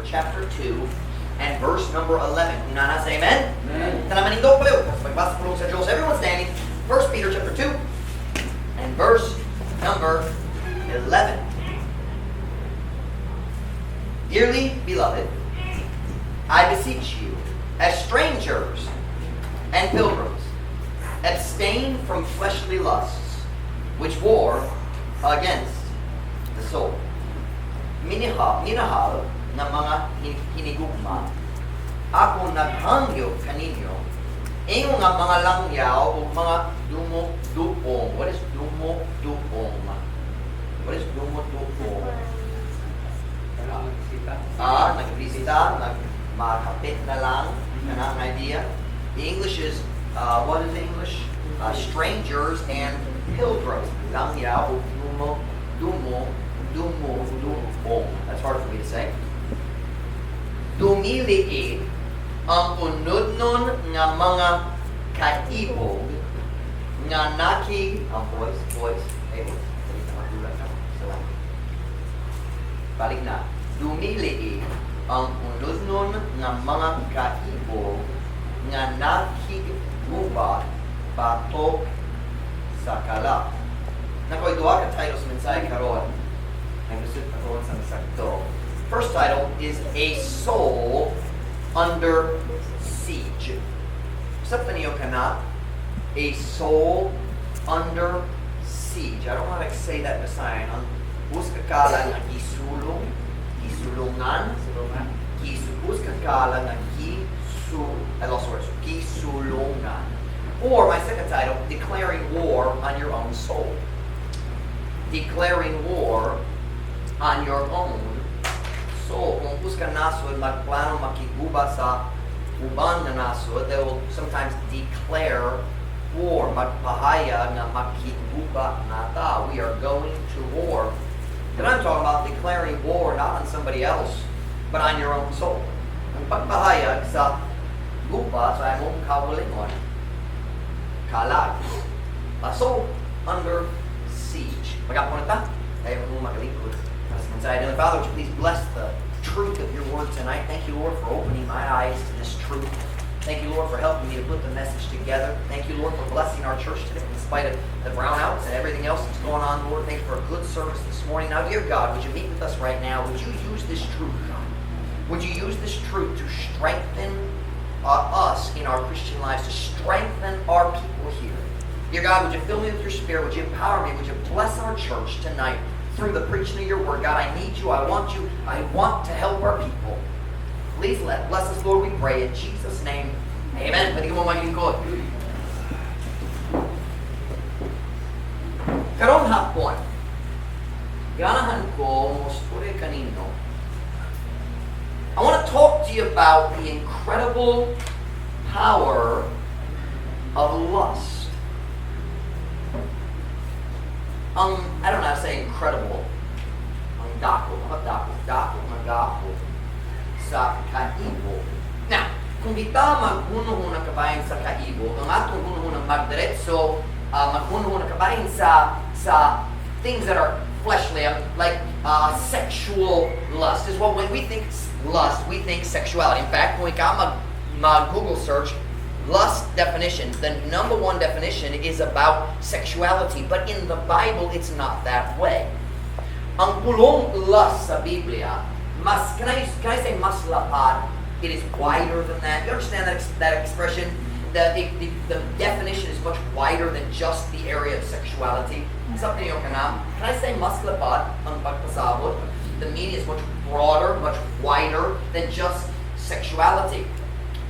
chapter 2 and verse number 11. Kung nasa, amen? Amen. Tanamanin daw po yun. Magbasa po sa Diyos. Everyone standing. 1 Peter chapter 2 and verse number 11. Dearly beloved, I beseech you, as strangers and pilgrims, abstain from fleshly lusts, which war against the soul. Minahal ng mga hinigugma, ako naghangyo kaninyo, ingo nga mga langyaw o mga dumo-duong. What is dumo-duong? What is dumo-duong? Nagbisita, nagmakapit na lang, ang idea. The English is, what is the English? Strangers and pilgrims. Langyaw o dumo-duong. That's hard for me to say. Dumiliit ang unod nun nga mga kaibog nga balik na. Dumiliit ang unod nun nga mga kaibog nga nakigubat batok sa kala. Nakoy duha ka titles sa mensahe karon. First title is A Soul Under Siege. Something niyo kana? A Soul Under Siege. I don't know how to say that beside. Ang huskakala ng gisulungan. Huskakala ng gisulungan. Or my second title, Declaring War on Your Own Soul. Declaring war on your own soul. Kung busca nasod, magplano makiguba sa uban na nasod, they will sometimes declare war. Magpahaya na makiguba nata. We are going to war. And I'm talking about declaring war not on somebody else, but on your own soul. Ang pagpahayag sa guba sa imong kawalingon. Kalag. A soul under siege. Magapunta? Tayo mo magalingkod. Heavenly Father, would you please bless the truth of your word tonight. Thank you, Lord, for opening my eyes to this truth. Thank you, Lord, for helping me to put the message together. Thank you, Lord, for blessing our church today in spite of the brownouts and everything else that's going on, Lord. Thank you for a good service this morning. Now, dear God, would you meet with us right now? Would you use this truth, God? Would you use this truth to strengthen us in our Christian lives, to strengthen our people here? Dear God, would you fill me with your Spirit? Would you empower me? Would you bless our church tonight through the preaching of your word? God, I need you. I want you. I want to help our people. Please bless us, Lord, we pray in Jesus' name. Amen. Pwede ko mo maglingkod. Karong hapon, ganahan ko mosture kanino. I want to talk to you about the incredible power of lust. I don't know how to say incredible. Ang dako sa kaibo. Now, kung kita maghuno na kabayan sa kaibo, ang atong huno na magdiretso, maghuno na kabayan sa things that are fleshly, like sexual lust. Is what when we think lust, we think sexuality. In fact, when we mag-Google search, lust definition, the number one definition is about sexuality. But in the Bible, it's not that way. Ang pulong lust sa Biblia, can I say mas lapad? It is wider than that. You understand that expression? The definition is much wider than just the area of sexuality. Something yung kanam. Can I say mas lapad ang pagpasabot? The meaning is much broader, much wider than just sexuality.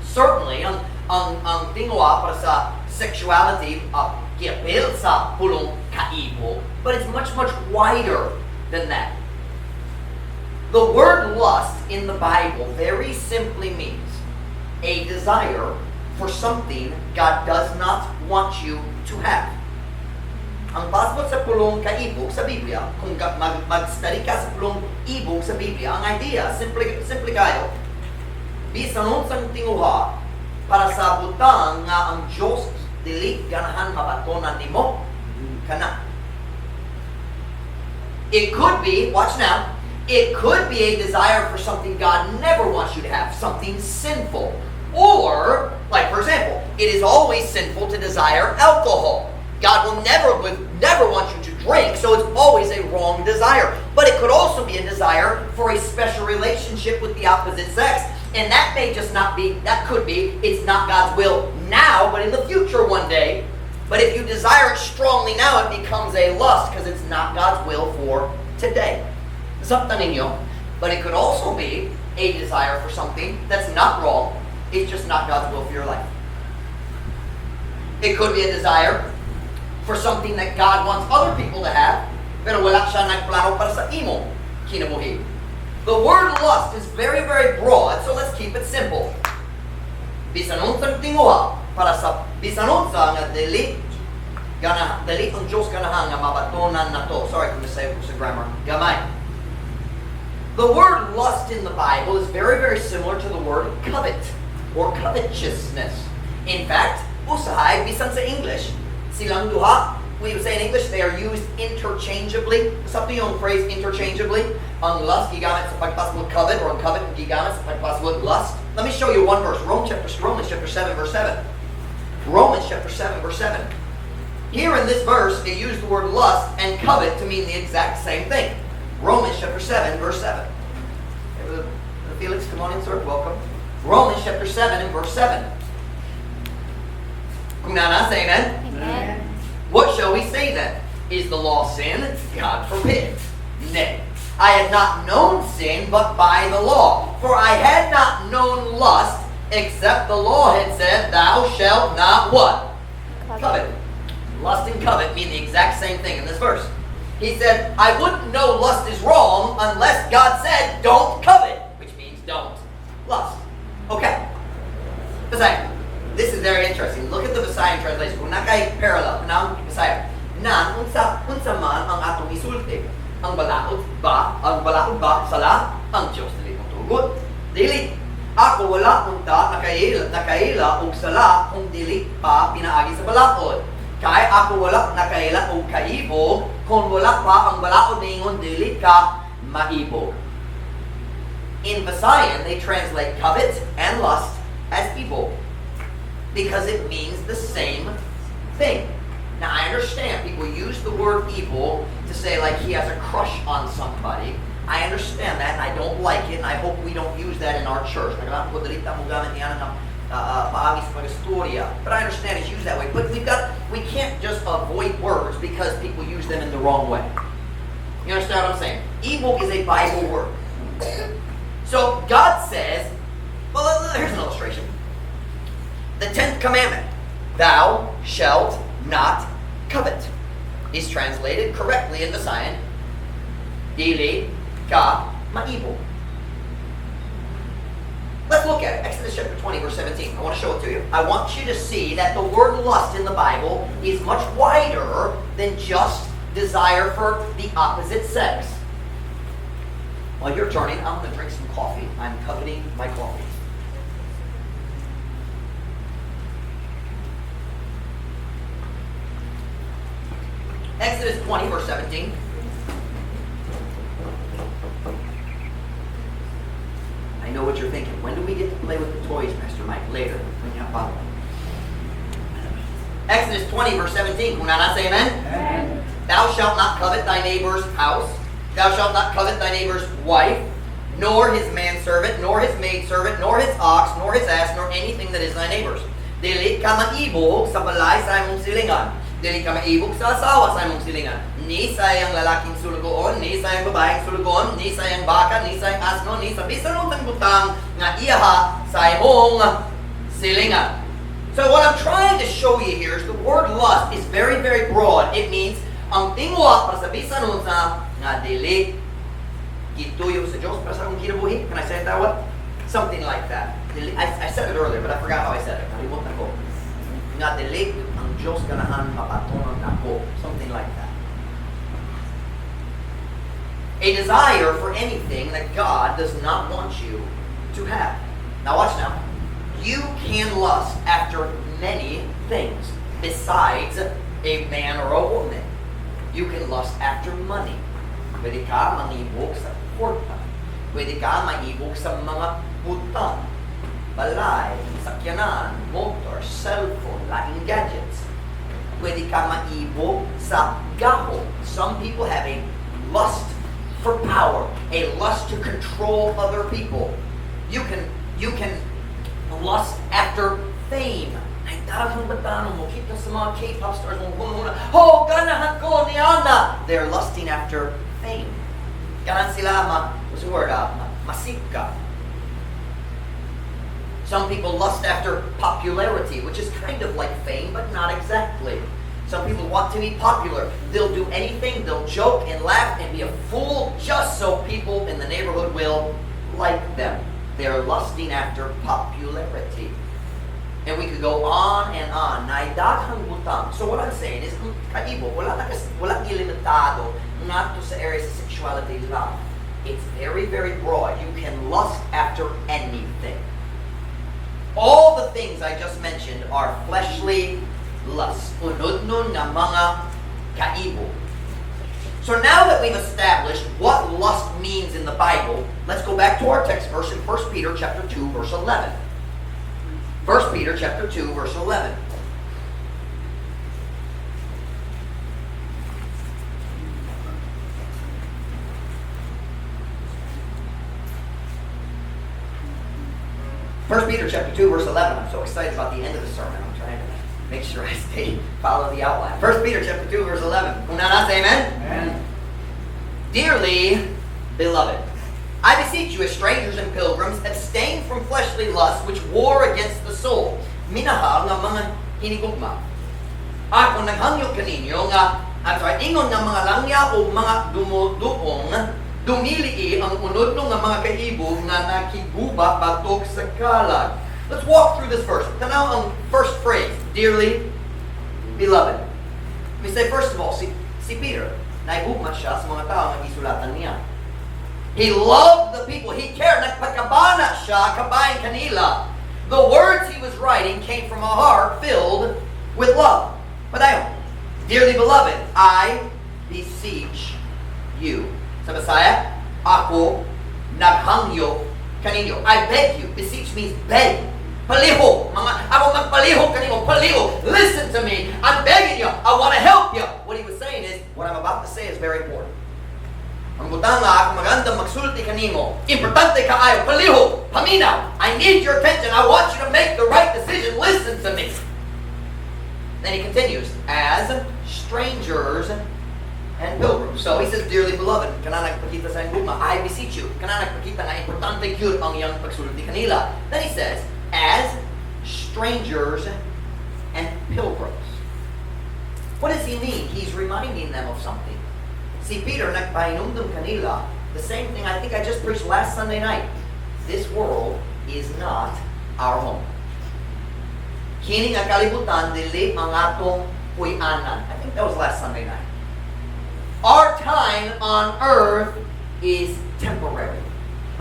Certainly, ang tingwa para sa sexuality gipil sa pulong kaibo, but it's much wider than that. The word lust in the Bible very simply means a desire for something God does not want you to have. Ang passport sa pulong kaibog sa Biblia, kung mag-study ka sa pulong ibog sa Biblia, ang idea, simple kayo, bisan unsang tinguha, para sa butang nga ang Diyos dili ganahan mabatonan nimo kana. It could be, watch now, It could be a desire for something God never wants you to have, something sinful. Or, like for example, it is always sinful to desire alcohol. God will never want you to drink, so it's always a wrong desire. But it could also be a desire for a special relationship with the opposite sex. And that may just not be, that could be, it's not God's will now, but in the future one day. But if you desire it strongly now, it becomes a lust because it's not God's will for today. Something in you. But it could also be a desire for something that's not wrong. It's just not God's will for your life. It could be a desire for something that God wants other people to have, pero wala siya nagplano para sa imo kinabuhi. The word lust is very, very broad, so let's keep it simple. Bisan unsang tinguha para sa bisan unsa nga dili ang Diyos ganahan nga mabatonan nato. Sorry kung nasay ko sa grammar. Gamay. The word lust in the Bible is very, very similar to the word covet or covetousness. In fact, usahay bisan sa English, silang duha, we would say in English, they are used interchangeably. Something yung phrase interchangeably. Ang lust gigamit sa pagpasabot covet, or ang covet gigamit sa pagpasabot lust. Let me show you one verse. Romans chapter 7, verse 7. Romans chapter 7, verse 7. Here in this verse, they use the word lust and covet to mean the exact same thing. Romans chapter 7, verse 7. Felix, come on in, sir. Welcome. Romans chapter 7 and verse 7. Kung nana, say amen. Amen. What shall we say then? Is the law sin? God forbid. Nay. I had not known sin but by the law. For I had not known lust, except the law had said, thou shalt not what? Covet. Lust and covet mean the exact same thing in this verse. He said, I wouldn't know lust is wrong unless God said, don't covet, which means don't lust. Okay. Besides, this is very interesting. Look at the Visayan translation. Kung nakay parallel, ng Visayan. Nan, unsa man ang atong isulti. Ang balaod ba sala ang Diyos dili mong tugot. Dili. Ako wala unta nakaila og sala kung dili pa pinaagi sa balaod. Kay ako wala nakaila og kaibog kung wala pa ang balaod ningon dili ka maibog. In Visayan, they translate covet and lust as evil, because it means the same thing. Now, I understand people use the word evil to say like he has a crush on somebody. I understand that, and I don't like it, and I hope we don't use that in our church. But I understand it's used that way. But we can't just avoid words because people use them in the wrong way. You understand what I'm saying? Evil is a Bible word. So God says, well, here's an illustration. The 10th commandment, thou shalt not covet, is translated correctly in Visayan, dili ka maibog. Let's look at it. Exodus chapter 20, verse 17. I want to show it to you. I want you to see that the word lust in the Bible is much wider than just desire for the opposite sex. While you're turning, I'm going to drink some coffee. I'm coveting my coffee. Exodus 20, verse 17. I know what you're thinking. When do we get to play with the toys, Pastor Mike? Later. Exodus 20, verse 17. Kung nana say amen? Amen. Thou shalt not covet thy neighbor's house. Thou shalt not covet thy neighbor's wife, nor his manservant, nor his maidservant, nor his ox, nor his ass, nor anything that is thy neighbor's. Dili ka maibog sa balay sa imong silingan. Dili ka maibog sa asawa sa imong silingan. Ni sa iyang lalaking sulugoon, ni sa iyang babaeng sulugoon, ni sa iyang baka, ni sa iyang asno, ni sa bisan utang butang nga iyaha sa imong silingan. So what I'm trying to show you here is the word lust is very, very broad. It means ang tingwa para sa bisan unsa nga dili gituyo sa Diyos para sa akong kinabuhi. Can I say it that way? Something like that. I said it earlier, but I forgot how I said it. Nalimutan ko. Nga dili ang Diyos ganahan mapatunon ako. Something like that. A desire for anything that God does not want you to have. Now watch now. You can lust after many things besides a man or a woman. You can lust after money. Pwede ka mangibog sa important. Pwede ka maibog sa mga butang, balay, sakyanan, motor, cellphone, laing gadgets. Pwede ka maibog sa gaho. Some people have a lust for power, a lust to control other people. You can lust after fame. Ay, daghang batano mo, kita sa mga K-pop stars mo, oh, ganahan ko ni Ana. They're lusting after fame. Ganan sila masika. Some people lust after popularity, which is kind of like fame, but not exactly. Some people want to be popular. They'll do anything, they'll joke and laugh and be a fool just so people in the neighborhood will like them. They're lusting after popularity. And we could go on and on. Naidaghang butang. So what I'm saying is, kaibo, wala ilimitado not to sa area sa sexuality lang. It's very, very broad. You can lust after anything. All the things I just mentioned are fleshly lust. Unod-nun nga mga kaibo. So now that we've established what lust means in the Bible, let's go back to our text verse in 1 Peter chapter 2, verse 11. 1 Peter chapter 2, verse 11. First Peter chapter 2, verse 11. I'm so excited about the end of the sermon. I'm trying to make sure I follow the outline. 1 Peter chapter 2, verse 11. Kung nanas, amen? Amen. Dearly beloved, I beseech you as strangers and pilgrims, abstain from fleshly lusts which war against the soul. Minahal nga mga hinigugma. Ako naghangyo kaninyo nga, ingon nga mga langya o mga dumuduong, dumilii ang unod nga mga kaibog nga nakiguba batok sa kalag. Let's walk through this verse. Tanaw ang first phrase, dearly beloved. Let me say first of all, si Peter, naigugma siya sa mga tao nga isulatan niya. He loved the people. He cared. Nagpagkabana siya kabayan kanila. The words he was writing came from a heart filled with love. Padayon, dearly beloved, I beseech you. Sa Bisaya, ako naghangyo kaninyo. I beg you. Beseech means beg. Paliho. Ako magpaliho kaninyo. Paliho. Listen to me. I'm begging you. I want to help you. What he was saying is, what I'm about to say is very important. Ang butang nga, ako magandang magsulti kanimo. Importante ka ayo. Paliho. Paminaw. I need your attention. I want you to make the right decision. Listen to me. Then he continues, as strangers and pilgrims. So he says, dearly beloved, kana nagpakita sa guma, I beseech you. Kana nagpakita na importante gyud ang iyang pagsulti kanila. Then he says, as strangers and pilgrims. What does he mean? He's reminding them of something. Si Peter nagpahinumdum kanila, the same thing I think I just preached last Sunday night. This world is not our home. Kini nga kalibutan dili ang atong puy-anan. I think that was last Sunday night. Our time on earth is temporary.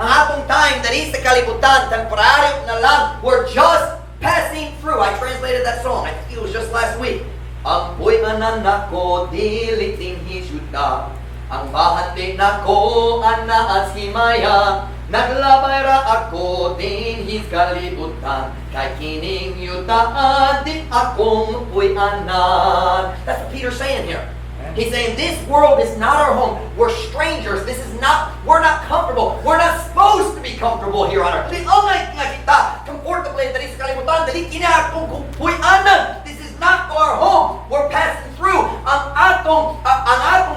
Ang atong time dali sa kalibutan, temporary na lang. We're just passing through. I translated that song. I think it was just last week. Ang puy-anan nako dili tinhi syuta. Ang bahandi nako anaas himaya. Naglabay ra ako dinhi kalibutan. Kay kining yutaan di akong puy-anan. That's what Peter's saying here. He's saying this world is not our home. We're strangers. We're not comfortable. We're not supposed to be comfortable here on earth. This is not our home. We're passing through. Ang atong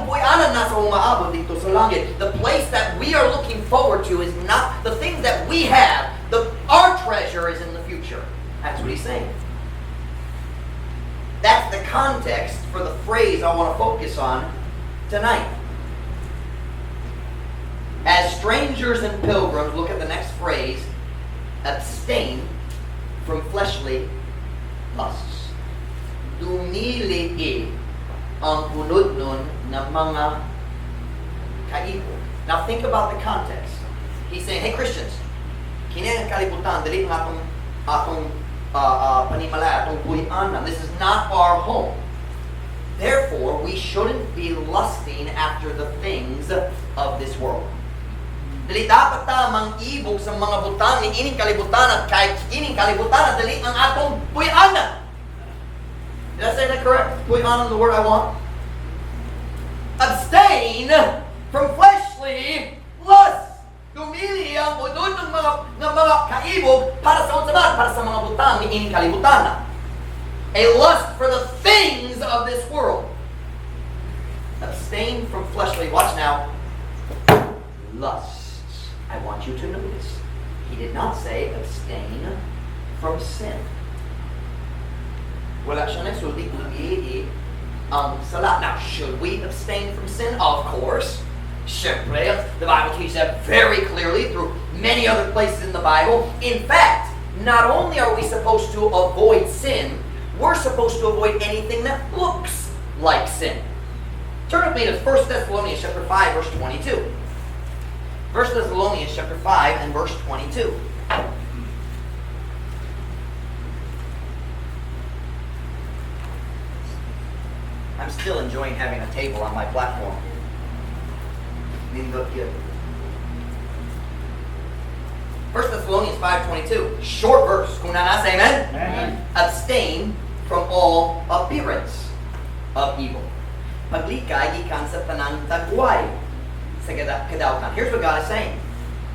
puy-anan nasa umaabot dito sa langit. The place that we are looking forward to is not the things that we have. Our treasure is in the future. That's what he's saying. That's the context for the phrase I want to focus on tonight. As strangers and pilgrims, look at the next phrase, abstain from fleshly lusts. Dumilii ang punod-nun na mga kaibo. Now think about the context. He's saying, hey Christians, kini ang kalibutan, dali ang atong panimala, atong puy-anan. This is not our home. Therefore, we shouldn't be lusting after the things of this world. Dili dapat ta mangibog sa mga butang ni ining kalibutan at kahit ining kalibutan dili ang atong puy-anan. Did I say that correct? Puy-anan the word I want? Abstain from fleshly lust. Dumili ang budod ng mga kaibog para sa unsaman, para sa mga butang ni ining kalibutan. A lust for the things of this world. Abstain from fleshly, watch now, lust. I want you to notice, he did not say abstain from sin. Wala siya nagsulti kung ang sala. Now, should we abstain from sin? Of course. Siyempre, the Bible teaches that very clearly through many other places in the Bible. In fact, not only are we supposed to avoid sin, we're supposed to avoid anything that looks like sin. Turn with me to 1 Thessalonians chapter 5, verse 22. 1 Thessalonians chapter 5 and verse 22. I'm still enjoying having a table on my platform. Didn't look good. 1 Thessalonians 5:22. Short verse. Kung nanasa, amen? Amen. Abstain from all appearance of evil. Paglikay ikan sa tanang tagway. Here's what God is saying.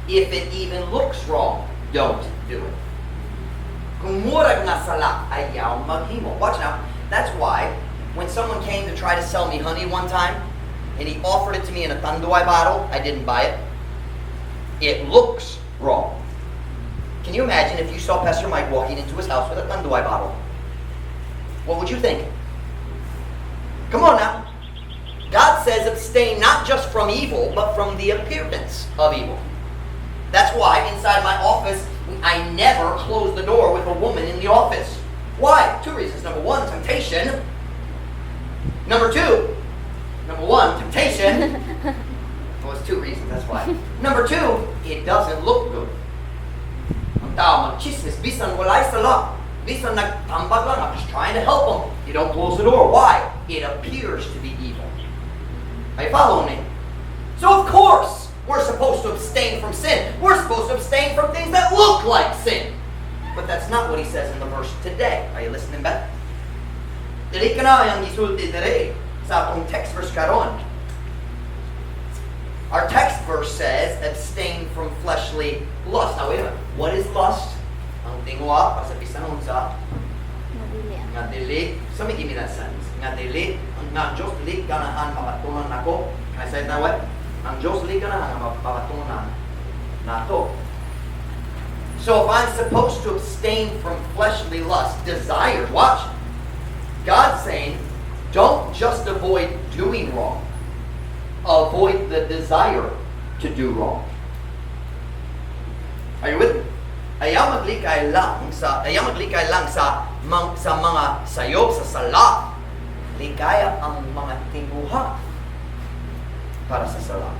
If it even looks wrong, don't do it. Kung murag na sala, ayaw maghimo. Watch now. That's why when someone came to try to sell me honey one time, and he offered it to me in a tanduay bottle, I didn't buy it. It looks wrong. Can you imagine if you saw Pastor Mike walking into his house with a tanduay bottle? What would you think? Come on now. God says abstain not just from evil, but from the appearance of evil. That's why inside my office, I never close the door with a woman in the office. Why? Two reasons. Number one, temptation. Number one, temptation. Well, it's two reasons, that's why. Number two, it doesn't look good. Ang tao magchismis, bisan walay sala. Bisan nagtambag lang, I'm just trying to help them. You don't close the door. Why? It appears to be evil. Are you following me? So of course, we're supposed to abstain from sin. We're supposed to abstain from things that look like sin. But that's not what he says in the verse today. Are you listening back? Dili ka na yung isulti dire sa atong text verse karon. Our text verse says, abstain from fleshly lust. Now wait a minute. What is lust? Ang tingwa, pasabisan unsa? Nga dili. So me give me that sentence. Nga dili. Nga Diyos dili ganahan mapatunan nako. Can I say it that way? Ang Diyos dili ganahan mapatunan nato. So if I'm supposed to abstain from fleshly lust, desires, watch. God's saying, don't just avoid doing wrong. Avoid the desire to do wrong. Are you with me? Ayaw maglikay lang sa mga sayop sa sala. Ligaya ang mga tinguha para sa sala.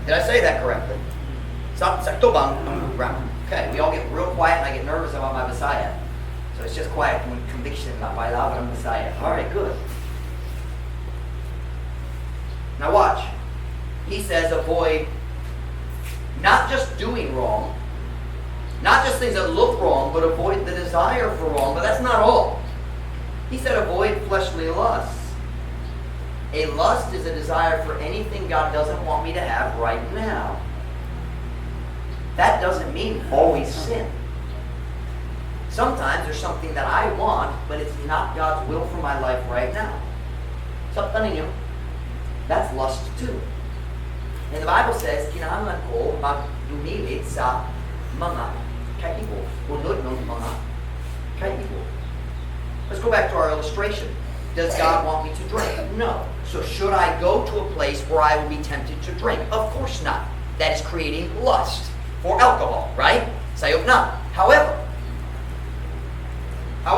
Did I say that correctly? Sakto bang grammar? Okay, we all get real quiet and I get nervous about my Messiah. So it's just quiet when conviction about why I love Messiah. Alright, good. Now watch. He says avoid not just doing wrong, not just things that look wrong, but avoid the desire for wrong. But that's not all. He said avoid fleshly lusts. A lust is a desire for anything God doesn't want me to have right now. That doesn't mean always sin. Sometimes there's something that I want, but it's not God's will for my life right now. Something ninyo. That's lust too. And the Bible says, kinahanglan ko magdumilit sa mga kaibo. Unod ng mga kaibo. Let's go back to our illustration. Does God want me to drink? No. So should I go to a place where I will be tempted to drink? Of course not. That is creating lust for alcohol, right? Sayop na. However, I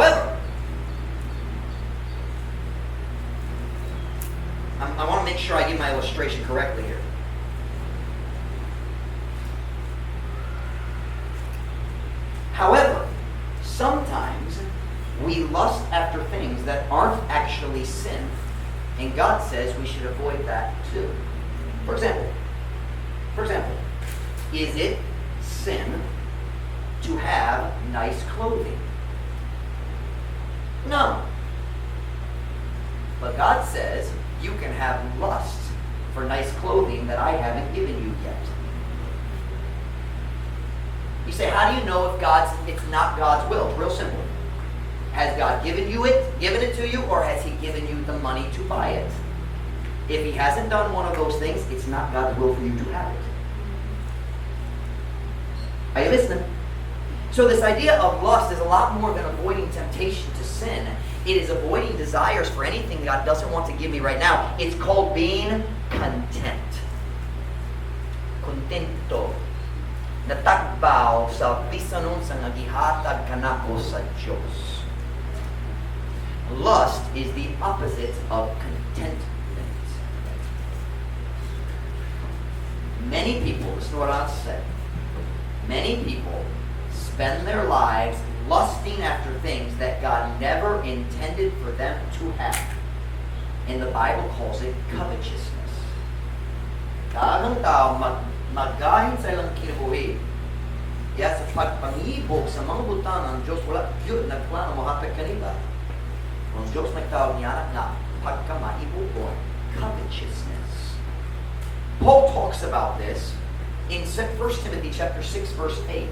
want to make sure I get my illustration correctly here. However, sometimes we lust after things that aren't actually sin, and God says we should avoid that too. For example, For example, is it sin to have nice clothing? No. But God says you can have lust for nice clothing that I haven't given you yet. You say, how do you know if it's not God's will? Real simple. Has God given it to you, or has He given you the money to buy it? If He hasn't done one of those things, it's not God's will for you to have it. Are you listening? So this idea of lust is a lot more than avoiding temptation to sin. It is avoiding desires for anything God doesn't want to give me right now. It's called being content. Contento. Natagbaw sa bisanon sa nagihatag kanako sa Diyos. Lust is the opposite of contentment. Many people, this is what I've said, many people spend their lives lusting after things that God never intended for them to have. And the Bible calls it covetousness. Daghang tao magahin sa ilang kinabuhi. Kaya sa pagpangibog sa mga butang ng Diyos, wala yun nagplano mahatag kanila. Ang Diyos nagtawag niya na pagkamaibugon, covetousness. Paul talks about this in 1 Timothy chapter 6, verse 8.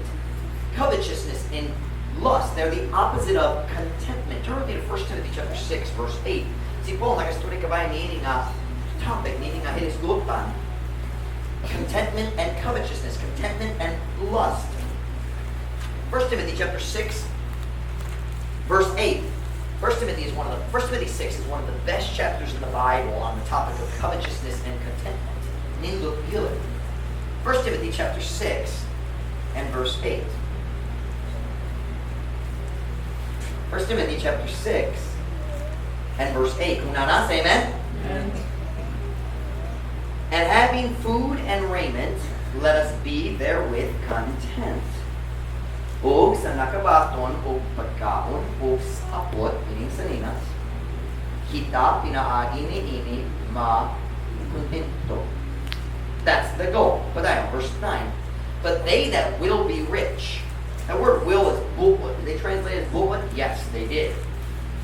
Covetousness and lust, they're the opposite of contentment. Turn with me to 1 Timothy chapter 6, verse 8. Si Paul, nagasturi ka ba niini nga topic, niini nga hinisgutan. Contentment and covetousness, contentment and lust. 1 Timothy chapter 6, verse 8. 1 Timothy 6 is one of the best chapters in the Bible on the topic of covetousness and contentment. Nindot yun. 1 Timothy chapter 6 and verse 8. 1 Timothy chapter 6 and verse 8. Kung nana, say amen? Amen. And having food and raiment, let us be therewith content. O sa nakabaton o pagkaon o sapot, meaning sa ninas, kita pinaagi ni ma-contento. That's the goal. But verse 9. But they that will be rich. That word will is bu'ud. Did they translate it as bu'ud? Yes, they did.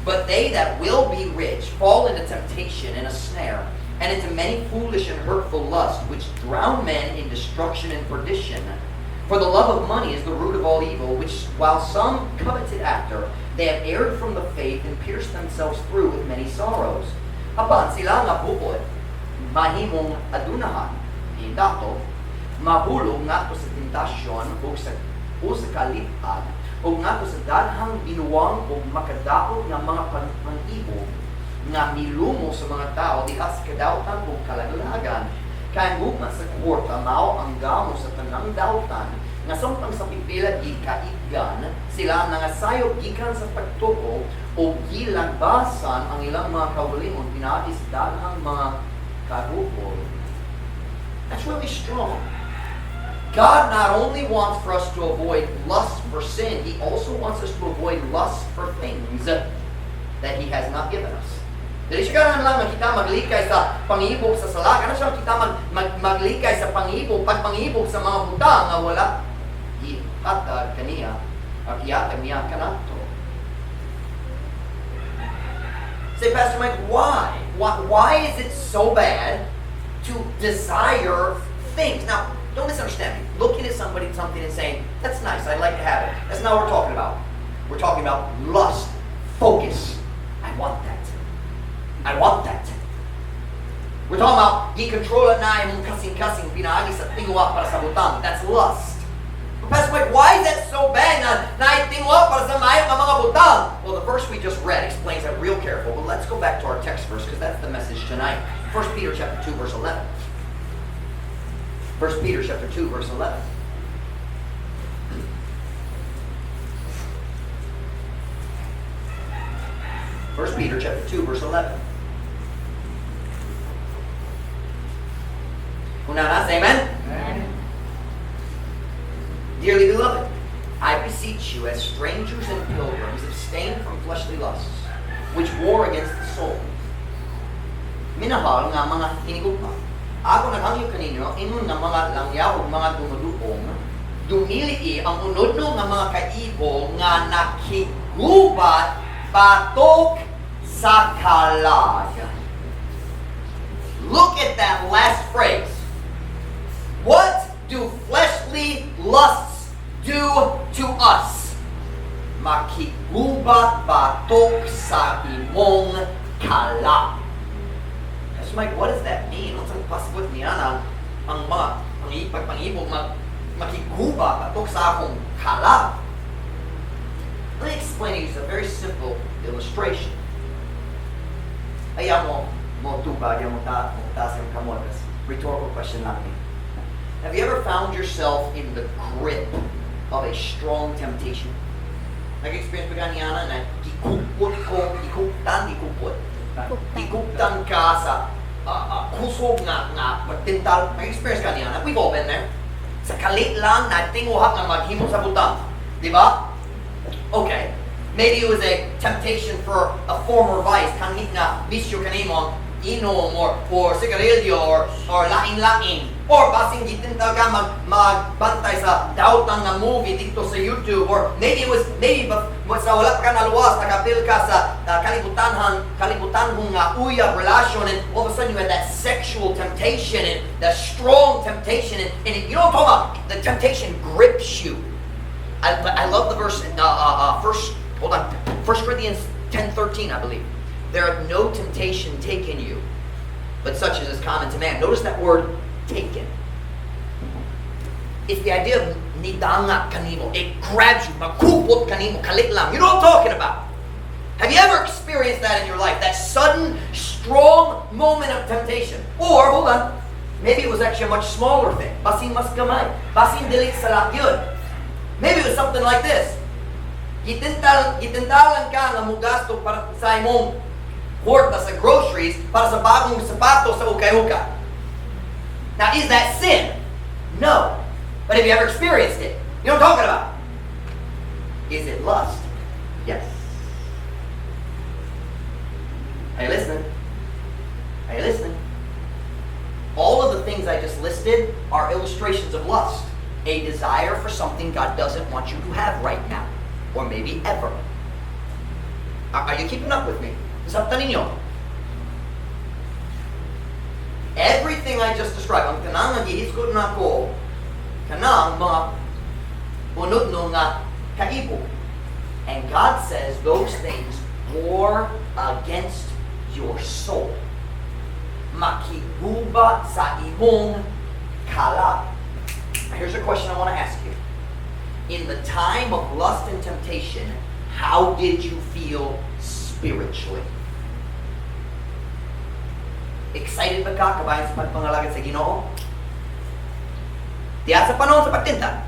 But they that will be rich fall into temptation and a snare, and into many foolish and hurtful lusts, which drown men in destruction and perdition. For the love of money is the root of all evil, which while some coveted after, they have erred from the faith and pierced themselves through with many sorrows. Apan sila nga bu'ud, mahimong adunahan, dato, mahulog nga to sa tentasyon o sa kalipad, o nga to sa daghang binuwang o makadaot nga mga pang-ibog, nga milumo sa mga tao diha sa kadautan o kalaglagan, kaya gugma sa kwarta mao ang gamo sa tanang dautan, nga samtang sa pipila gikaigan, sila nangasayop gikan sa pagtuko o gilagbasan ang ilang mga kaulimon pinagi sa daghang mga karupol. That's really strong. God not only wants for us to avoid lust for sin, He also wants us to avoid lust for things that He has not given us. Dili siya lang makita maglikay sa pangibog sa sala. Ano siya kita maglikay sa pagpangibog sa mga butang nga wala ihatag kaniya at ihatag niya kanato. Say, Pastor Mike, why? Why is it so bad to desire things? Now, don't misunderstand me. Looking at something and saying, that's nice, I'd like to have it. That's not what we're talking about. We're talking about lust, focus. I want that. I want that. We're talking about i-control na yung kasing-kasing pinaagi sa tingwa para sa butang. That's lust. But Pastor Mike, why is that so bad na itingwa para sa mga butang? Well, the verse we just read explains that real careful, but let's go back to our text verse because that's the message tonight. 1 Peter chapter 2, verse 11. 1 Peter chapter 2, verse 11. First Peter chapter 2, verse 11. Una, say amen? Amen. Dearly beloved, I beseech you as strangers and pilgrims, abstain from fleshly lusts, which war against the soul. Minahal nga mga hinigugma. ako naghangyo kaninyo, ingon nga mga langyaw ug mga dumuduong, dumili ang unodno nga mga kaibo nga nakigubat batok sa kalaya. Look at that last phrase. What do fleshly lusts do to us? Makigubat batok sa imong kala. That's Mike, what does that mean? What's ang passport niya na ang mga pagpangibog makiguba batok sa akong kala? Let me explain it. It's a very simple illustration. Ayaw mo tuba, ayaw mo taas yung kamot. Rhetorical question lang. Have you ever found yourself in the grip of a strong temptation? Nag-experience ba ka niya na ikuptan ka sa kusog nga pagtintal? Nag-experience ka niya na? We've all been there. Sa kalit lang na tinguhak nga maghimo sa butang. Di ba? Okay. Maybe it was a temptation for a former vice. Kanhit nga bisyo kanimong inom or sigarilyo or laing-laing. Or basing gitintal ka magbantay sa daotang nga movie dito sa YouTube. Or maybe sa wala pa ka naluwas, nakapil ka sa kalibutanhong nga uyab relasyon, and all of a sudden you had that sexual temptation and that strong temptation, and you know what I'm talking about? The temptation grips you. I love the verse in 1 Corinthians 10:13, I believe. There hath no temptation taken you, but such as is common to man. Notice that word, taken. It's the idea of nidanga kanimo. It grabs you, magkupot kanimo, kalit lang. You know what I'm talking about. Have you ever experienced that in your life? That sudden, strong moment of temptation. Or, hold on, maybe it was actually a much smaller thing. Basin mas gamay. Basin dili sa lakyod. Maybe it was something like this. Gitintalan ka nga mugasto para sa imong kwarta sa groceries para sa bagong sapatos sa ukay-uka. Now, is that sin? No. But have you ever experienced it? You know what I'm talking about? Is it lust? Yes. Are you listening? Are you listening? All of the things I just listed are illustrations of lust. A desire for something God doesn't want you to have right now. Or maybe ever. Are you keeping up with me? Sabtan ninyo. Everything I just described, ang kanang nag-ihiskot na ko, kanang mga unod no nga kaibo. And God says those things war against your soul. Makiguba sa imong kala. Here's a question I want to ask you. In the time of lust and temptation, how did you feel spiritually? Excited ba ka kabayan sa pagpangalagad sa Ginoo? Diya sa panahon sa pagtinta.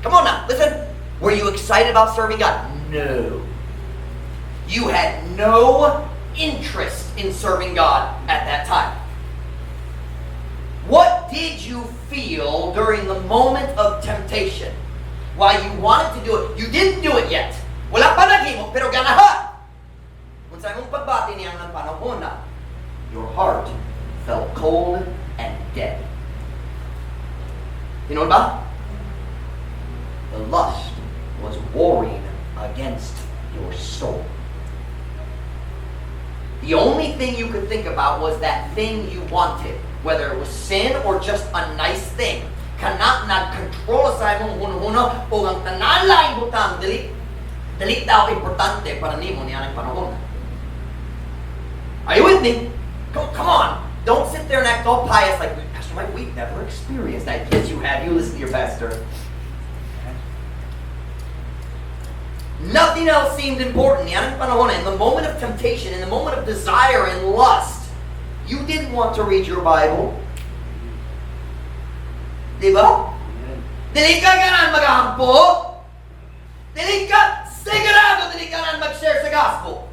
Come on now, listen. Were you excited about serving God? No. You had no interest in serving God at that time. What did you feel during the moment of temptation? While you wanted to do it, you didn't do it yet. Wala pa naghimo, pero ganahan. Kung sa imong pagbati niyang ng panahon na, your heart felt cold and dead. You know ba? The lust was warring against your soul. The only thing you could think about was that thing you wanted, whether it was sin or just a nice thing. Kana nag-control sa imong huno-huno o ang tanalaing butang dili daw importante para nimo niya ng panahon. Are you with me? Come on. Don't sit there and act all pious like, Pastor Mike, we've never experienced that. Yes, you have. You listen to your pastor. Nothing else seemed important. In the moment of temptation, in the moment of desire and lust, you didn't want to read your Bible. Diba? Dili ka ganan maghampo. Dili ka, sigurado dili ka ganan mag-share sa gospel.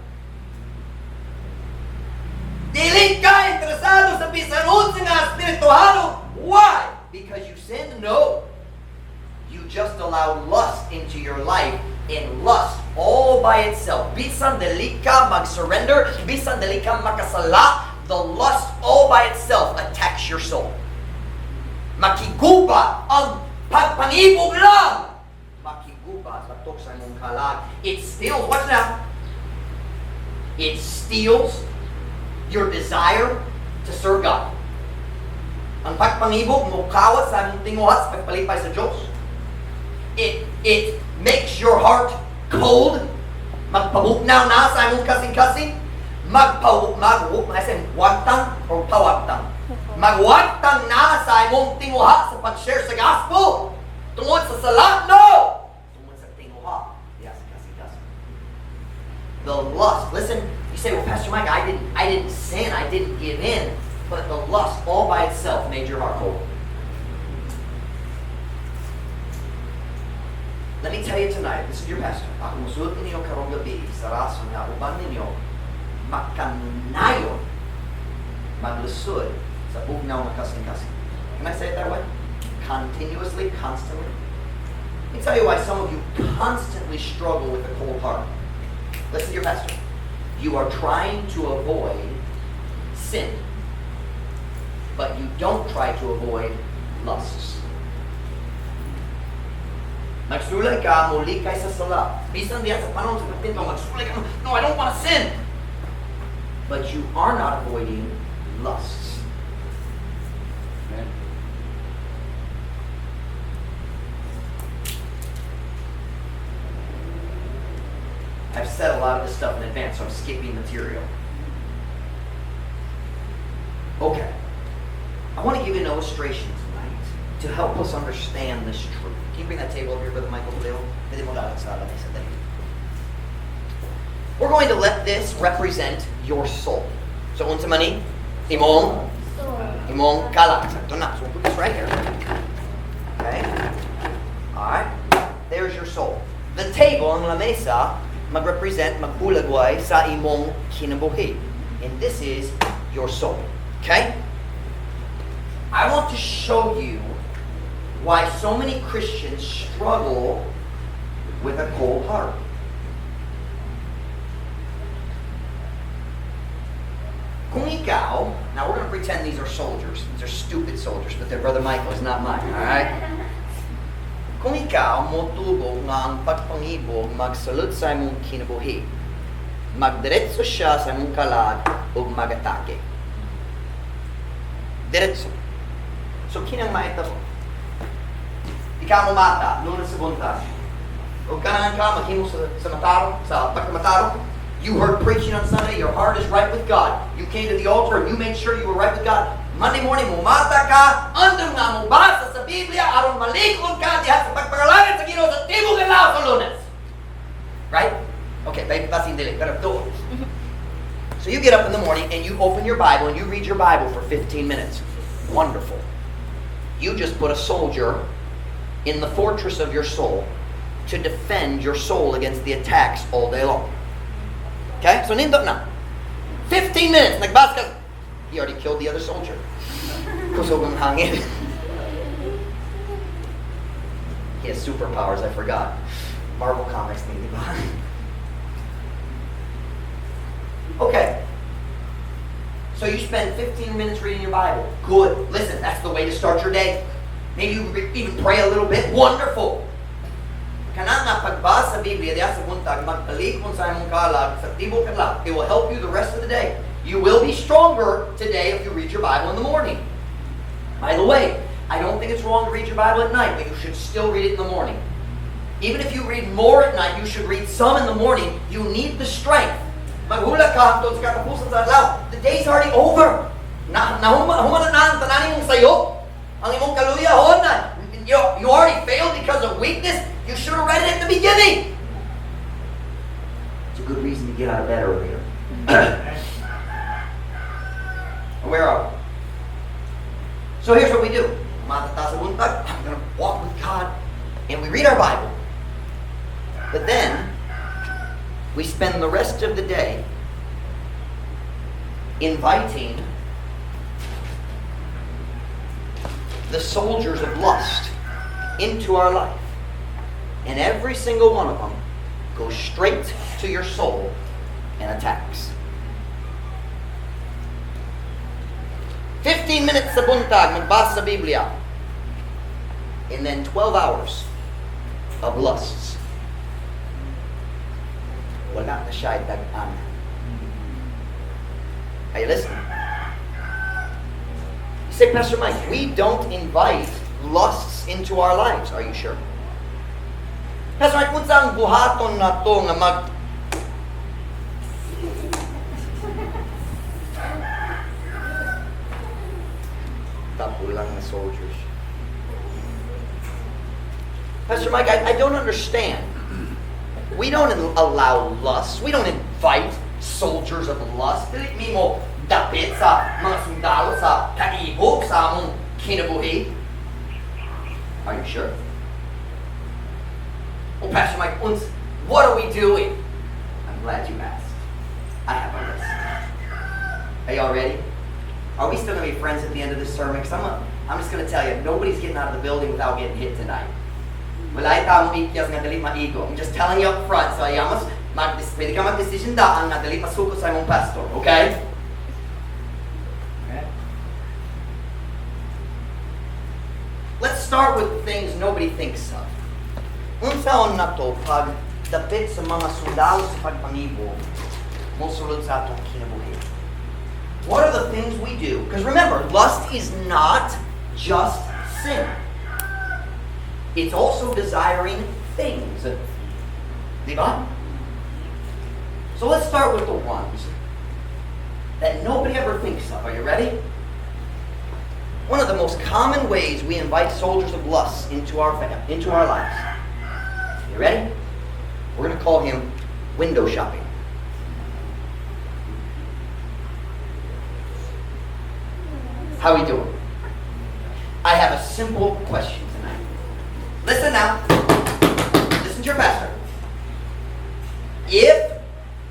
Dili ka interesado sa bisanod sa nga espirituhano. Why? Because you sinned? No. You just allowed lust into your life, and lust all by itself. Bisan dili ka mag-surrender, bisan dili ka makasala, The lust all by itself attacks your soul. Makiguba ang pagpangibog lang. Makiguba batok sa imong kalag. It steals, watch now. It steals your desire to serve God. Ang pagpangibog mo kawat sa imong tinguha sa pagpalipay sa Diyos. It makes your heart cold. Magpabuknaw na sa imong kasing-kasing. Magwagtang o pawagtang. Magwagtang na sa imong tinguha sa pag-share sa gospel. Tungod sa salat, no! Tungod sa tinguha. Yes, kasing-kasing. The lust. Listen, you say, well, Pastor Mike, I didn't sin. I didn't give in. But the lust all by itself made your heart cold. Let me tell you tonight, this is your pastor. Ako musulot ninyo karong gabi sa rason nga uban ninyo makanayon maglusod sa bugnaw ng kasing-kasing. Can I say it that way? Continuously, constantly. Let me tell you why some of you constantly struggle with a cold heart. Listen to your pastor. You are trying to avoid sin, but you don't try to avoid lusts. Magsulay ka, muli kay sa sala. Bisan diyan sa panahon sa kapinto, magsulay ka, no, I don't want to sin. But you are not avoiding lusts. Amen. I've said a lot of this stuff in advance, so I'm skipping material. Okay. I want to give you an illustration tonight to help us understand this truth. Can you bring that table over here, Brother Michael Leo? We're going to let this represent your soul. So, unsa man ni? Imong kalag. Sakto na. So, we'll put this right here. Okay? Alright. There's your soul. The table, ang lamesa, mag-represent, magpulagway sa imong kinabuhi. And this is your soul. Okay? I want to show you why so many Christians struggle with a cold heart. Kung ikaw, now we're going to pretend these are soldiers. These are stupid soldiers, but they're Brother Michael's, not mine, alright? Kung ikaw, motubog nga ang pagpangibog, magsalud sa imong kinabuhi, magdiretso siya sa imong kalag, ug magatake. Diretso. So, kinang maita mo. Ikaw mo mata, lunas sa buntas. Huwag ka naman ka, maghimo sa mataro, sa pagkamataro. You heard preaching on Sunday, your heart is right with God. You came to the altar and you made sure you were right with God. Monday morning, mumata ka, andun nga mo basa sa Biblia, aron malikod ka diha sa pagpagalangan sa Ginoo sa tibok and lao sa lunes. Right? Okay, passing delay, pero doon. So you get up in the morning and you open your Bible and you read your Bible for 15 minutes. Wonderful. You just put a soldier in the fortress of your soul to defend your soul against the attacks all day long. Okay? So nindot na. 15 minutes, nagbas ka. He already killed the other soldier. Kusog ang hangin. He has superpowers, I forgot. Marvel Comics, maybe. Okay. So you spend 15 minutes reading your Bible. Good. Listen, that's the way to start your day. Maybe you even pray a little bit. Wonderful. Kana nga pagbasa sa Biblia diya sa buntag, magpalikon sa imong kalag, sa tibok kadlaw. It will help you the rest of the day. You will be stronger today if you read your Bible in the morning. By the way, I don't think it's wrong to read your Bible at night, but you should still read it in the morning. Even if you read more at night, you should read some in the morning. You need the strength. Maghula ka hangtod sa katapusan sa adlaw. The day's already over. Humanan na ang tanan mong sayo. Ang imong kaluyahon na. You already failed because of weakness. You should have read it at the beginning. It's a good reason to get out of bed earlier. Where are we? So here's what we do. I'm going to walk with God. And we read our Bible. But then, we spend the rest of the day inviting the soldiers of lust into our life. And every single one of them goes straight to your soul and attacks. 15 minutes sa buntag, magbasa sa Biblia. And then 12 hours of lusts. Wala na siya dag-an. Are you listening? You say, Pastor Mike, we don't invite lusts into our lives. Are you sure? Pastor Mike, kung saan buhaton na to nga mag... Tapulang na soldiers. Pastor Mike, I don't understand. We don't allow lust. We don't invite soldiers of lust. Dili mi mo dapit sa mga sundalo sa kaibog sa among kinabuhi. Are you sure? Oh, Pastor Mike, what are we doing? I'm glad you asked. I have a list. Are y'all ready? Are we still going to be friends at the end of this sermon? Because I'm just going to tell you, nobody's getting out of the building without getting hit tonight. Wala itang ikyas nga dali maigo. I'm just telling you up front. So, pwede ka mag-decision daan nga dali masuko sa imong pastor. Okay? Okay? Let's start with things nobody thinks of. Unsaon na to pag dapit sa mga sundalo sa pagpangibo mo sulod sa atong kinabuhi. What are the things we do? Because remember, lust is not just sin. It's also desiring things. Diba? So let's start with the ones that nobody ever thinks of. Are you ready? One of the most common ways we invite soldiers of lust into our lives. You ready? We're going to call him window shopping. How we doing? I have a simple question tonight. Listen now. Listen to your pastor. If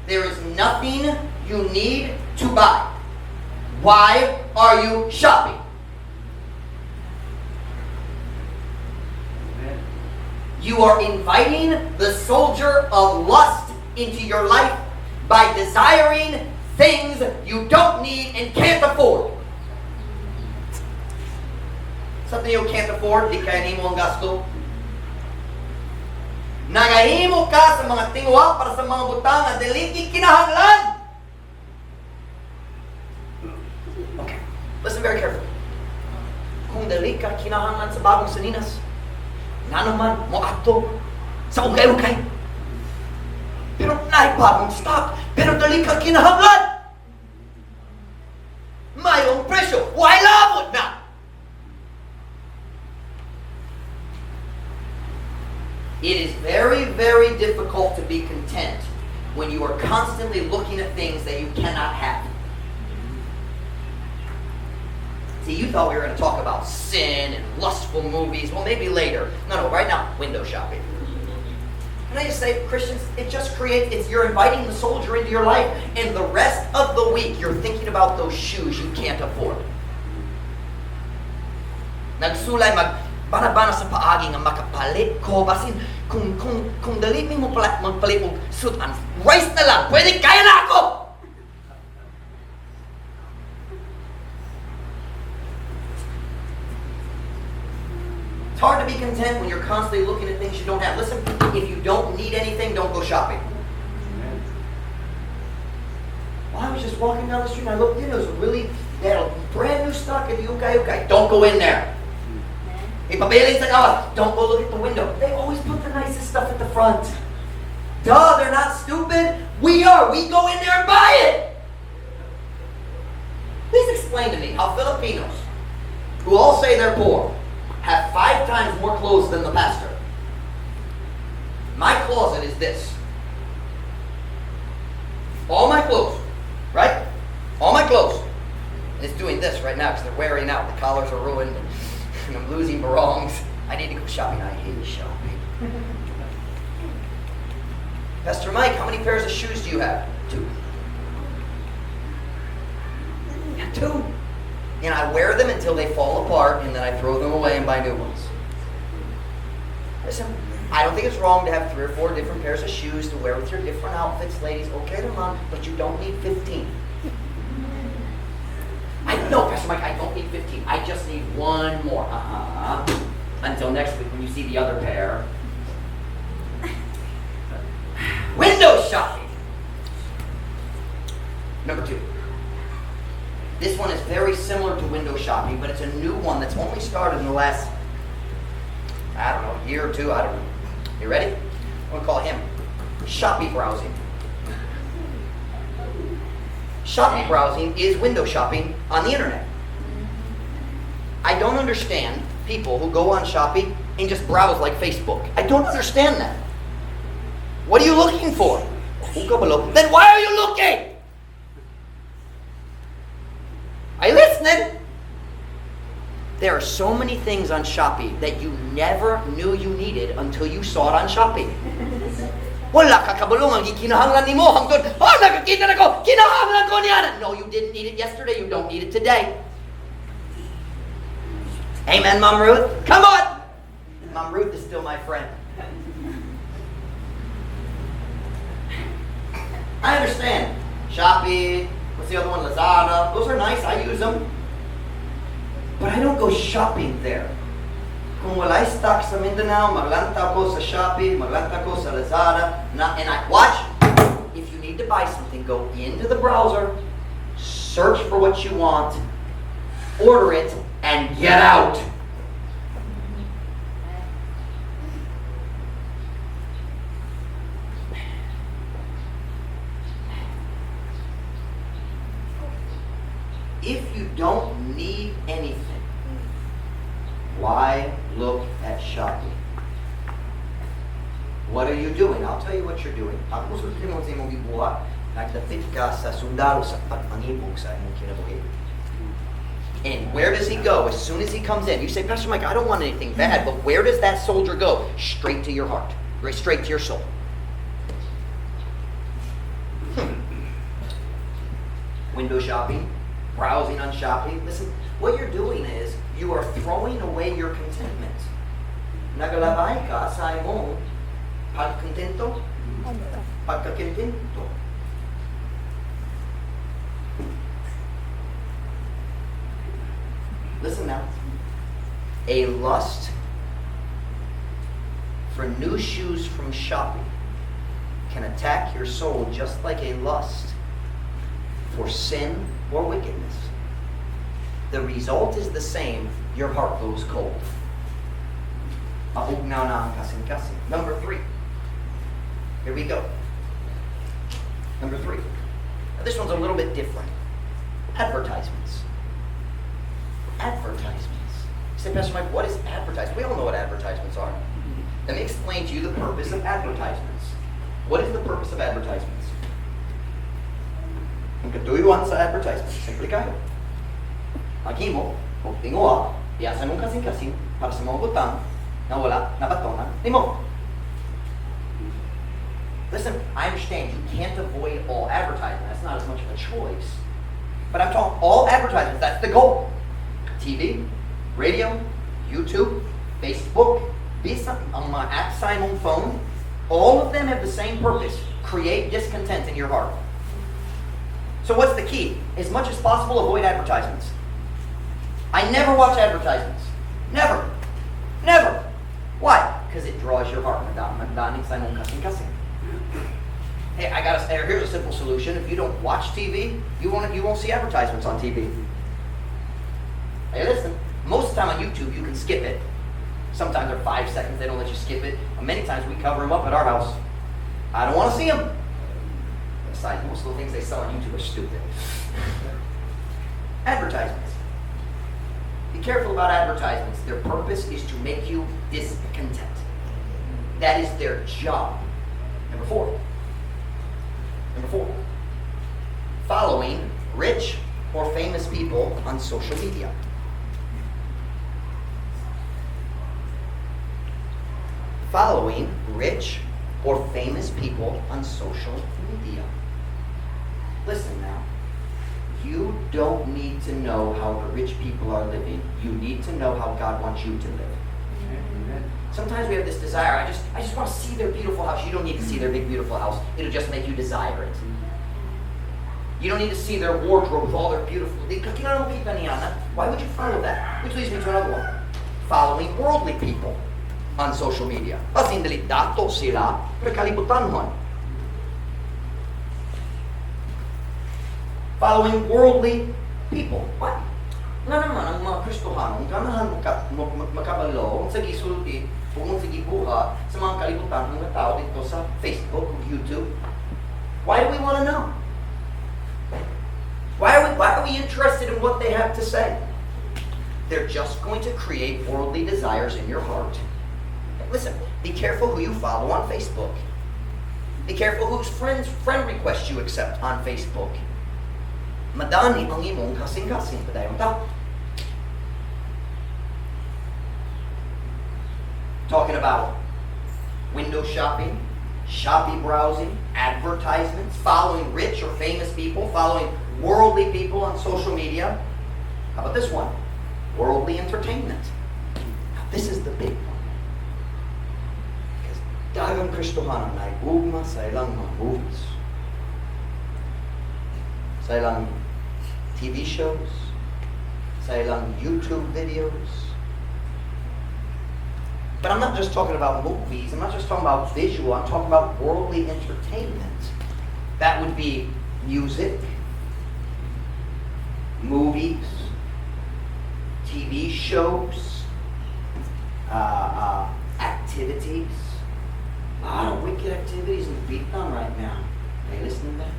there is nothing you need to buy, why are you shopping? You are inviting the soldier of lust into your life by desiring things you don't need and can't afford. Something you can't afford, di kaya nimo ang gasto. Nagahimo ka sa mga tingwa para sa mga butang na dili kinahanglan. Okay, listen very carefully. Kung dili ka kinahanglan sa bagong saninas, nga naman mo ato sa ugay-ugay. Pero naay bagong stock, pero dali ka kinahanglan. Mayroong presyo, why labot na? It is very, very difficult to be content when you are constantly looking at things that you cannot have. See, you thought we were going to talk about sin and lustful movies. Well, maybe later. No, right now, window shopping. Can I just say, Christians, you're inviting the soldier into your life, and the rest of the week, you're thinking about those shoes you can't afford. Nagsulay bana-bana sa paagi nga makapalit ko basin kung dali mo magpalit og sutan, rice na lang, pwede kaya na ako. It's hard to be content when you're constantly looking at things you don't have. Listen, if you don't need anything, don't go shopping. Well, I was just walking down the street and I looked in, they had a brand new stock at the ukay-ukay. Don't go in there. Ipabayaling sa kawas, don't go look at the window. They always put the nicest stuff at the front. Duh, they're not stupid. We are. We go in there and buy it. Please explain to me how Filipinos, who all say they're poor, have 5 times more clothes than the pastor. My closet is this. All my clothes, right? All my clothes. It's doing this right now because they're wearing out. The collars are ruined. And I'm losing barongs. I need to go shopping. I hate shopping. Pastor Mike, how many pairs of shoes do you have? 2. Yeah, 2. And I wear them until they fall apart, and then I throw them away and buy new ones. Listen, I don't think it's wrong to have 3 or 4 different pairs of shoes to wear with your different outfits, ladies. Okay, come on, but you don't need 15. I know, Pastor Mike, I don't need 15. I just need one more. Until next week when you see the other pair. Window shopping. Number 2. This one is very similar to window shopping, but it's a new one that's only started in the last, I don't know, year or two. I don't know. You ready? I'm going to call him Shopee browsing. Shopee browsing is window shopping on the internet. I don't understand people who go on Shopee and just browse like Facebook. I don't understand that. What are you looking for? Then why are you looking? Are you listening? There are so many things on Shopee that you never knew you needed until you saw it on Shopee. Wala ka kabulungan, kinahanglan nimo hangtod. Oh, nakakita na ko, kinahanglan ko niyan. No, you didn't need it yesterday, you don't need it today. Amen, Mom Ruth? Come on! Mom Ruth is still my friend. I understand. Shopee, what's the other one? Lazada. Those are nice, I use them. But I don't go shopping there. Kung wala'y stock sa Mindanao, maglanta ko sa Shopee, maglanta ko sa Lazada, and I watch. If you need to buy something, go into the browser, search for what you want, order it, and get out. If you don't need anything, why look at Shopee? What are you doing? I'll tell you what you're doing. Ako sa mo sa imong gibuhat, nagdapit ka sa sundalo sa pagpangibog sa imong kinabuhi. And where does he go? As soon as he comes in, you say, Pastor Mike, I don't want anything bad, but where does that soldier go? Straight to your heart, right straight to your soul. Window shopping, browsing on Shopee. Listen, what you're doing is you are throwing away your contentment. Nagalabay ka sa imong pagkontento, pagkakontento. Listen now. A lust for new shoes from Shopee can attack your soul just like a lust for sin or wickedness. The result is the same. Your heart goes cold. Maugnaw na ang kasing-kasing. Number 3. Here we go. Number 3. Now this one's a little bit different. Advertisements. Advertisements. You say, Pastor Mike, what is advertisement? We all know what advertisements are. Let me explain to you the purpose of advertisements. What is the purpose of advertisements? Ang katuyuan sa advertisements. Simple kayo. Maghimo, o tinguha, iyasan mong kasing-kasing para sa mga butang na wala napatonan ni mo. Listen, I understand you can't avoid all advertising. That's not as much of a choice. But I'm talking all advertisements. That's the goal. TV, radio, YouTube, Facebook, ang mga apps sa imong phone, all of them have the same purpose. Create discontent in your heart. So what's the key? As much as possible, avoid advertisements. I never watch advertisements. Never. Never. Why? Because it draws your heart. Hey, here's a simple solution. If you don't watch TV, you won't see advertisements on TV. Hey, listen. Most of the time on YouTube, you can skip it. Sometimes they're 5 seconds. They don't let you skip it. And many times we cover them up at our house. I don't want to see them. Besides, most of the things they sell on YouTube are stupid. Advertisements. Be careful about advertisements. Their purpose is to make you discontent. That is their job. Number 4. Following rich or famous people on social media. Following rich or famous people on social media. Listen now. You don't need to know how the rich people are living. You need to know how God wants you to live. Amen. Sometimes we have this desire. I just want to see their beautiful house. You don't need to see their big beautiful house. It'll just make you desire it. You don't need to see their wardrobe with all their beautiful... Why would you follow that? Which leads me to another one. Following worldly people on social media. Kasi dato sila per kalibutan mo. Following worldly people. What? Nga naman ang mga Kristohano, ganahan makabalo sa gisulti kung mong sigibuha sa mga kalibutan ng tao dito sa Facebook, YouTube. Why do we want to know? Why are we interested in what they have to say? They're just going to create worldly desires in your heart. Listen, be careful who you follow on Facebook. Be careful whose friend requests you accept on Facebook. Madani ang imong kasing-kasing padayong tao. Talking about window shopping, Shopee browsing, advertisements, following rich or famous people, following worldly people on social media. How about this one? Worldly entertainment. Now, this is the big one. Because dagang Kristohano na igugma sa ilang mga movies, sa ilang TV shows, sa ilang YouTube videos. But I'm not just talking about movies. I'm not just talking about visual. I'm talking about worldly entertainment. That would be music, movies, TV shows, activities. A lot of wicked activities in Vietnam right now. Are you listening to that?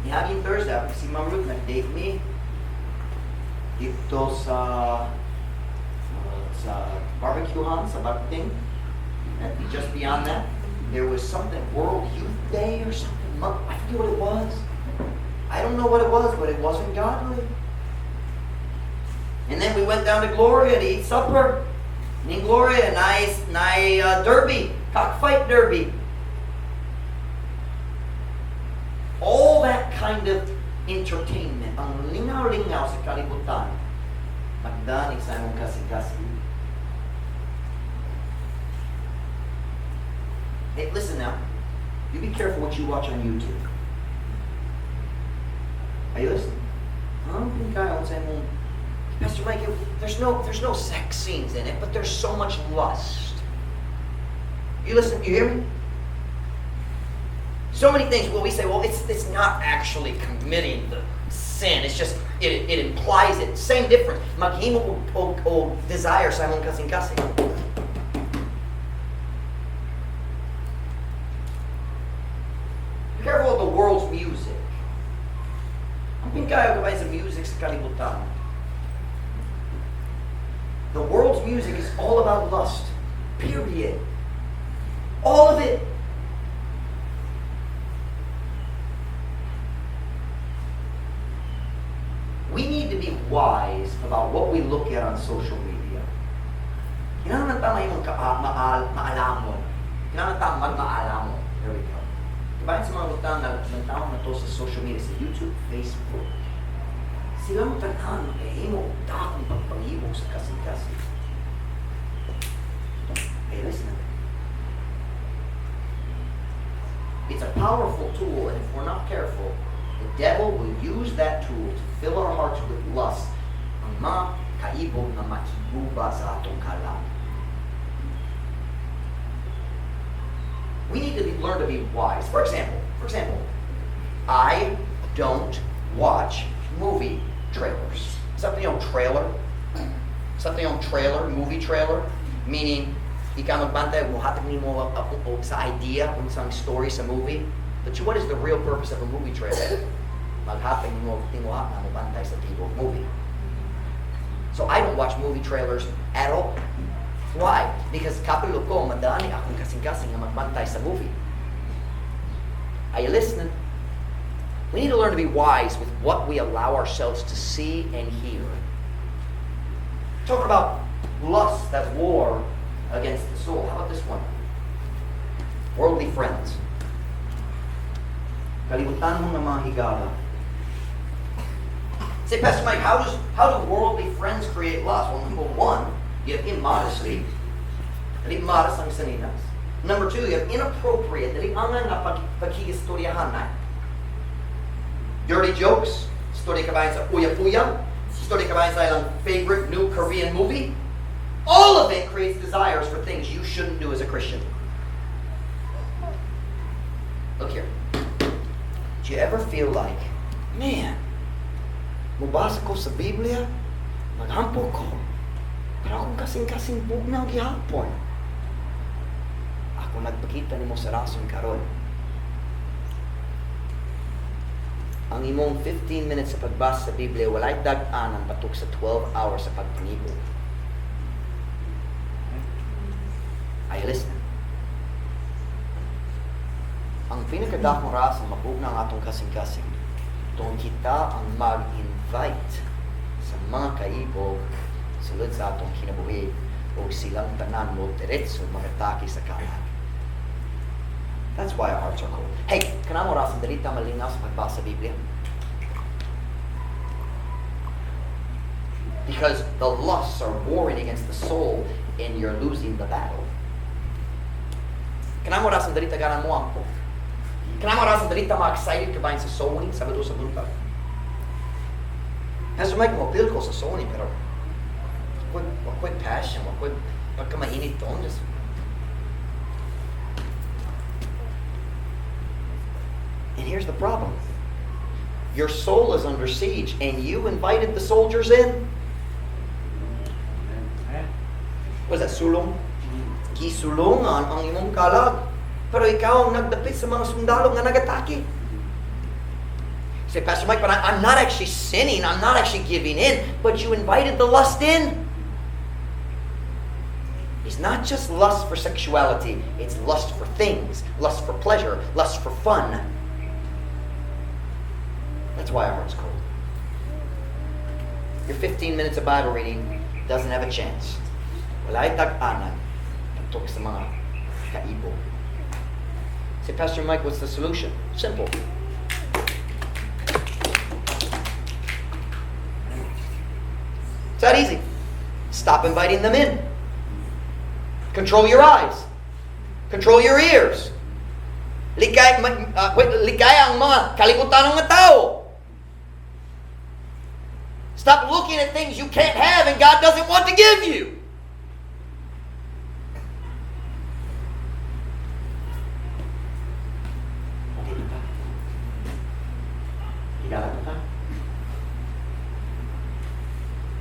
Nihaging Thursday, si Ma'am Ruth nag-date me dito sa barbecuehan, sa Bagting. And just beyond that, there was something, World Youth Day or something. I forget what it was. I don't know what it was, but it wasn't godly. And then we went down to Gloria to eat supper. And in Gloria, nice derby, cockfight derby. All that kind of entertainment, ang lingaw-lingaw sa kalibutan, magdanig sa imong kasing-kasing. Hey, listen now. You be careful what you watch on YouTube. Are you listening? Pastor Mike, there's no sex scenes in it, but there's so much lust. You listen, you hear me? So many things. Well, we say, well, it's not actually committing the sin. It's just it implies it. Same difference. Maghimo o desire sa imong kasing-kasing. Be careful of the world's music. Ang pingkayo kabay sa music sa kalibutan. The world's music is all about lust. Period. All of it. We need to be wise about what we look at on social media. Kailangan naman yung maalamon. Kailangan naman magmaalamon. There we go. Diba sa mga lutang na to sa social media, sa YouTube, Facebook, silang tanahan, mo takong pagpangibog sa kasing-kasing. Hey, listen. It's a powerful tool, and if we're not careful, the devil will use that tool to fill our hearts with lust. Ang mga kaibog na makiguba sa atong kalam. We need to learn to be wise. For example, I don't watch movie trailers. Something on trailer, movie trailer, meaning ikaw magbantay mo hatag nimo sa idea kung isang story sa movie. But what is the real purpose of a movie trailer? Maghatag nimo tinguha na mabantay sa tibok movie. So I don't watch movie trailers at all. Why? Because kapilo ko madani akong kasing-kasing na magbantay sa movie. Are you listening? We need to learn to be wise with what we allow ourselves to see and hear. Talking about lust, that's war against the soul. How about this one? Worldly friends. Kalibutan mo ng mga higala. Say, Pastor Mike, how do worldly friends create lust? Well, number one, you have immodesty. Dali modest ang saninas. Number two, you have inappropriate. Dali angan na pagkigistoryahan na. Dirty jokes. Story kabayan sa uya-uya. Story kabayan sa ilang favorite new Korean movie. All of it creates desires for things you shouldn't do as a Christian. Look here. Do you ever feel like, man, mubasa ko sa Biblia, maghampo ko, pero akong kasing-kasing bugnaw gihapon. Ako nagpakita ni mo sa rason karon. Ang imong 15 minutes sa pagbasa sa Biblia, walay dag-an ang batok sa 12 hours sa pagpangibo. Are you listening? Ang pinakadakong rasang mabugna ang atong kasing-kasing, tungkol kita ang mag-invite sa mga kaibog sulod sa atong kinabuhi o silang tanan mo diretso magatake sa kanan. That's why our hearts are cold. Hey, kanamo rasang dalita malinaw sa pagbasa sa Biblia? Because the lusts are warring against the soul and you're losing the battle. Kanamo rasang dalita ganan mo ako. Kanamo rasang dalita ma-excited ka ba sa sowing, Sabado sa buntag? Pastor Mike, mapil ko sa sowing, pero wakoy passion, wakoy pagkamainit doon. Just and here's the problem. Your soul is under siege and you invited the soldiers in. What is that, sulong? Gisulungan ang imong kalag. Pero ikaw ang nagdapit sa mga sundalo nga nagatake. Say, Pastor Mike, but I'm not actually sinning. I'm not actually giving in. But you invited the lust in. It's not just lust for sexuality. It's lust for things. Lust for pleasure. Lust for fun. That's why our heart's cold. Your 15 minutes of Bible reading doesn't have a chance. Walay tag-anan pagtok sa mga kaibo. Say, Pastor Mike, what's the solution? Simple. It's that easy. Stop inviting them in. Control your eyes. Control your ears. Ligaya ang mga kalibutan ng mga tao. Stop looking at things you can't have and God doesn't want to give you.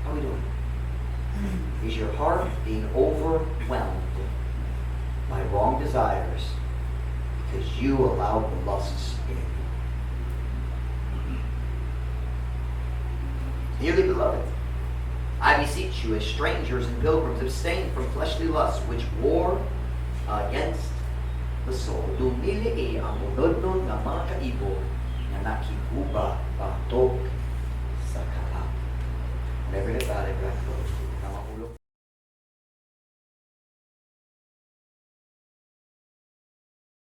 How are we doing? Is your heart being overwhelmed by wrong desires because you allowed the lusts in? Dearly beloved, I beseech you as strangers and pilgrims, abstain from fleshly lusts which war against the soul. Dumili ang unod-nun ng mga kaibo na nakikuba patok sa kalap. Never let that ever close.